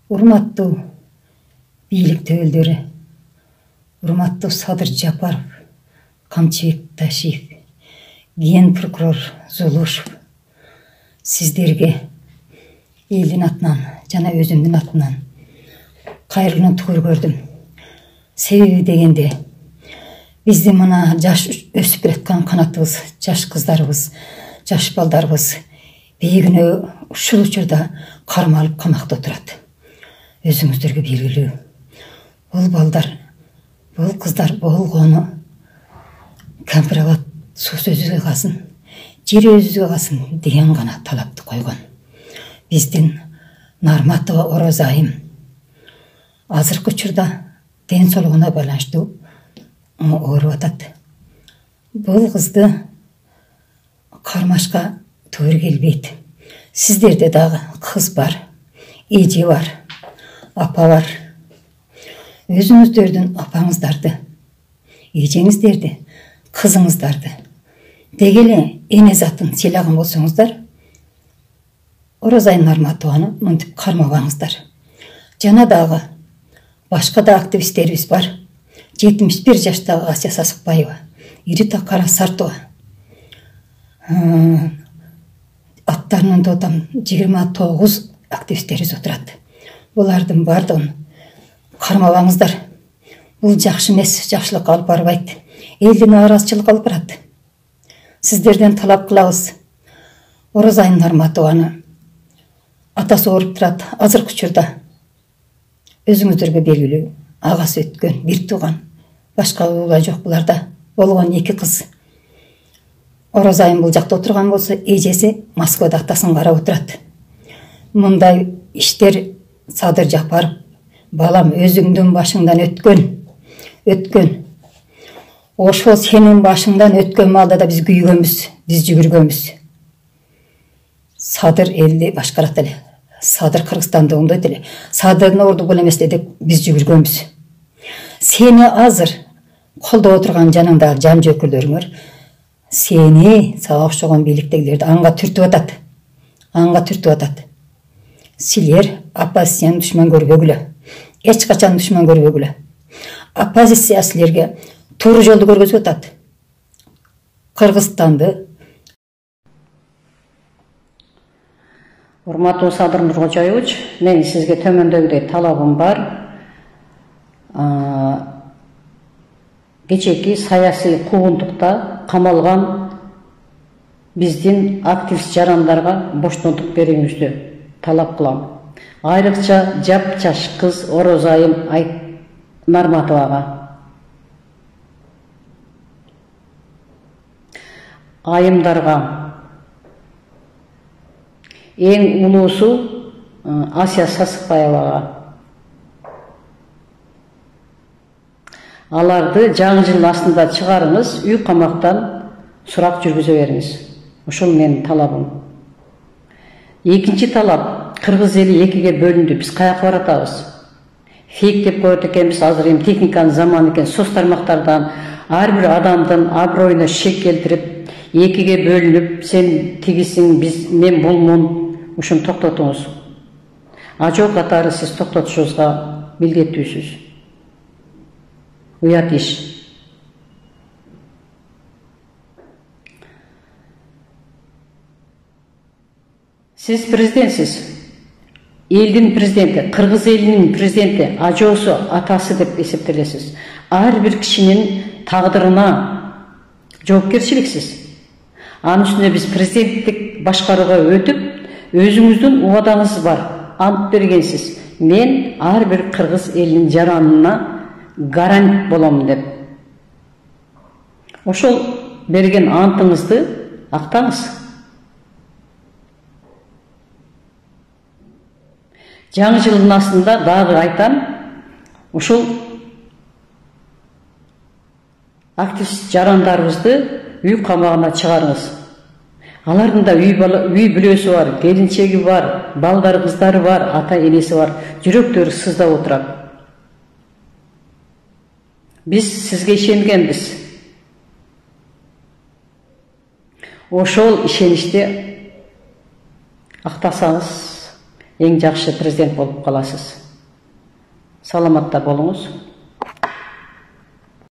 Урматтуу бийлик төөлдөрү, урматтуу Садыр Жапаров, Камчыбек Ташиев, ген прокурор Зулушев, сиздерге элдин атынан жана өзүмдүн атынан кайрылууну көрдүм. Себеби дегенде, бизди мына жаш өсүп келаткан канатыбыз, жаш кыздарыбыз, жаш балдарыбыз бейгүнөө ушул учурда кармалып камакта отурат. Өзүңүздөргө белгилүү. Бул балдар, бул кыздар болгону компромат суу өзүгө калсын, жер өзүгө калсын деген гана талапты койгон. Биздин Нарматова Оразайым азыркы учурда ден соолугуна байланыштуу ооруп атат. Бул кызды кармашка туура келбейт. Сиздерде дагы кыз бар, эже бар, апа бар. Өзүңүздөрдүн апаңыздарды, эжеңиздерди, кызыңыздарды деги эле эне затын сыйлаган болсоңуздар, Оразайым Нарматованы мынтип кармабаңыздар. Жана дагы башка да активисттерибиз бар. 71 жаштагы Асия Сасыкбаева, Ирита Кара Сартова. Аттарынан тотам 29 активисттерибиз отурат. Булардын бардыгын кармабаңыздар. Бул жакшы эмес, жакшылыкка алып барбайт. Элдин нааразычылыкка алып барат. Сиздерден талап кылабыз. Оразайым Нарматованы атасы ооруп турат. Азыркы учурда өзүңүздөргө белгилүү, агасы өткөн, бир тууган, башка уулар жок буларда. Болгон 2 кыз. Оразайым бул жакта отурган болсо, эжеси Москвада атасын карап отурат. Мындай иштер Садыр Жапаров, балам, өзүңдүн башыңдан өткөн. Ошол сенин башыңдан өткөн маалда да биз күйгөнбүз, биз жүгүргөнбүз. Садыр элди башкарат эле. Садыр Кыргызстанды оңдойт эле. Садырдын орду бул эмес деп биз жүгүргөнбүз. Сени азыр колдоп отурган жаныңдагы жан жөкүрлөрүңөр сени сага окшогон бийликтегилерди анга түртүп атат. Силер оппозицияны душман көрбөгүлө. Эч качан душман көрбөгүлө. Оппозиция силерге туура жолду көргөзүп атат. Кыргызстанды. Урматтуу Садыр Нуркожоевич, мен сизге төмөндөгүдөй талабым бар. Кечээки саясий куугунтукта камалган биздин активист жарандарга боштондук берүүңүздү талап кылам. Айрыкча жап-жаш кыз Оразайым Нарматовага. Айымдарга эң улуусу Асия Сасыкбаевага. Аларды жаңы жылдын астында чыгарыңыз, үй камактан сурак жүргүзө бериңиз. Ушул менин талабым. Экинчи талап, кыргыз эли экиге бөлүндү. Биз каяка баратабыз? Фейк деп коет экенбиз, азыр эми техниканын заманы экен. Соц тармактардан ар бир адамдын аброюна шек келтирип, экиге бөлүнүп, сен тигисиң, мен булмун. Ушуну токтотуңуз. Ажоо катары сиз токтотушуңузга милдеттүүсүз. Уят иш. Сиз президентсиз. Элдин президенти, кыргыз элинин президенти, ажоосу, атасы деп эсептелесиз. Ар бир кишинин тагдырына жоопкерчиликсиз. Анын үстүнө биз президенттик башкарууга өтүп, өзүңүздүн убадаңыз бар, ант бергенсиз. Мен ар бир кыргыз элинин жаранына гарант болом деп. Ошол берген антыңызды актаңыз. Жаңы жылдын астында дагы айтам, ушул активист жарандарыбызды үй камагына чыгарыңыз. Алардын да үй бүлөсү бар, келинчеги бар, балдары, кыздары бар, ата энеси бар. Жүрөктөрү сыздап отурат. Биз сизге ишенгенбиз. Ошол ишеничти актасаңыз, ең жақсы президент болып қаласыз. Саламатта болыңыз.